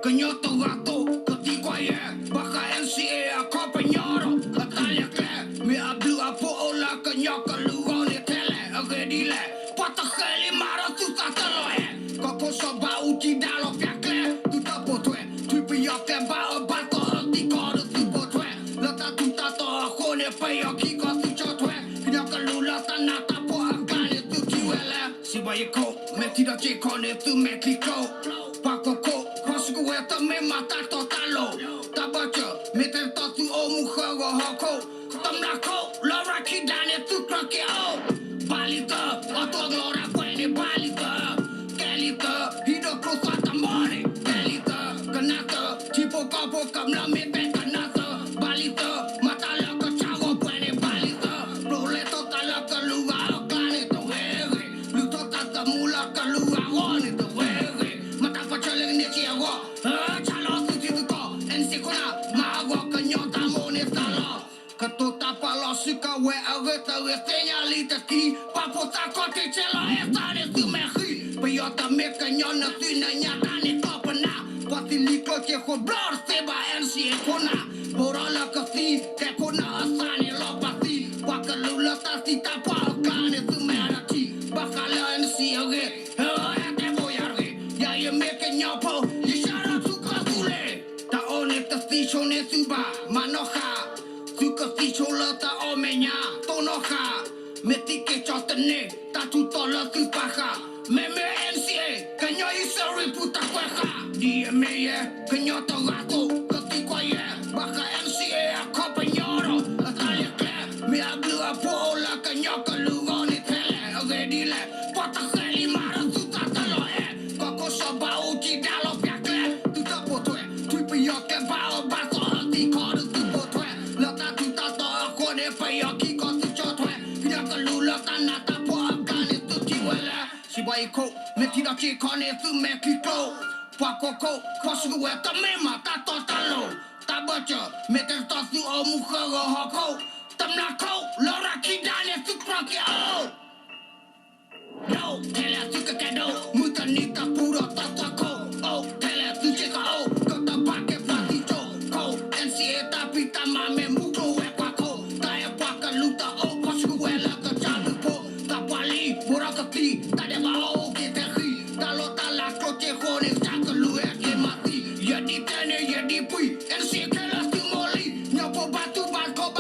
Kenyoto gato, ketigwaye, baka NCA compagnoro, Italia cle, mi abdu apo ola kenyoka lugone tele, agedile, pataheli mara tu tataloe, koko soba uti dalo fiakle, tu tapotwe, tu piyoke ba bato ti kodo tu potwe, lata tu tato akone payo kiko tu chotwe, kenyoka lula tanata po akane tu tiwele, si bayeko, metida chekone tu metliko, pakoko, Kueta me mata totalo Tabacha, meten tatu o muhago hako Tamnako, Laura Kidane tu krake o Balita, Otto Glora Quene Balita Kelita, Hido Krosata Mare Kelita, Kanata, Tipo Kapo Kamla Mete Kanata Balita, Matala Kachago Quene Balita Roleto Talaka Luga Okane to Wege Luto Tata Mula Kaluga One to Wege Matapa Chaling Nechiago Chalo suci tuto NC kona Mago kenyota mone talo Ketuta palo suka we ageta we señalita ki Papo tako te chelo estane tu meji Peyota me kenyona tu na nyata ne topana Pati liko che ko blor seba NC kona Borola kasi ke kona asane lopati Wakalula tati tapa kane tu merati Bakala NC age Ete boyarge Ya ye me kenyopo Shone suba manoja Suka fichola ta omenya tonoja Metike chotene tatu tola tu paja Meme NCA kanyo isari puta cueja Dime ye kanyo to gato Katiko ye baja NCA compañero Italia cle me hablo a pola kanyo kalugone tele Agedile pataheli mara tu tatalo Koko soba uti dalo fiakle Tu tapotwe tu piyoke bao Baiko, metida chikane tu mekiko Pakoko, kwasugu weta mema tato talo Tabacha, meter tasu o muhago hako Tamnako, Laura Kidane tu krake o No, tele tu kakado Mutanita puro tatako Oh, tele tu chika o Kata pake platito Ko, NCA tapita mame mukro wepako Taya paka luta o kwasugu wela kachalupo Tapali, burakati Tade bao kitehi Talo tala kroche hone Sakalu eke mati Yadi tene yadi pui NCA kela tu moli Nyopo batu barko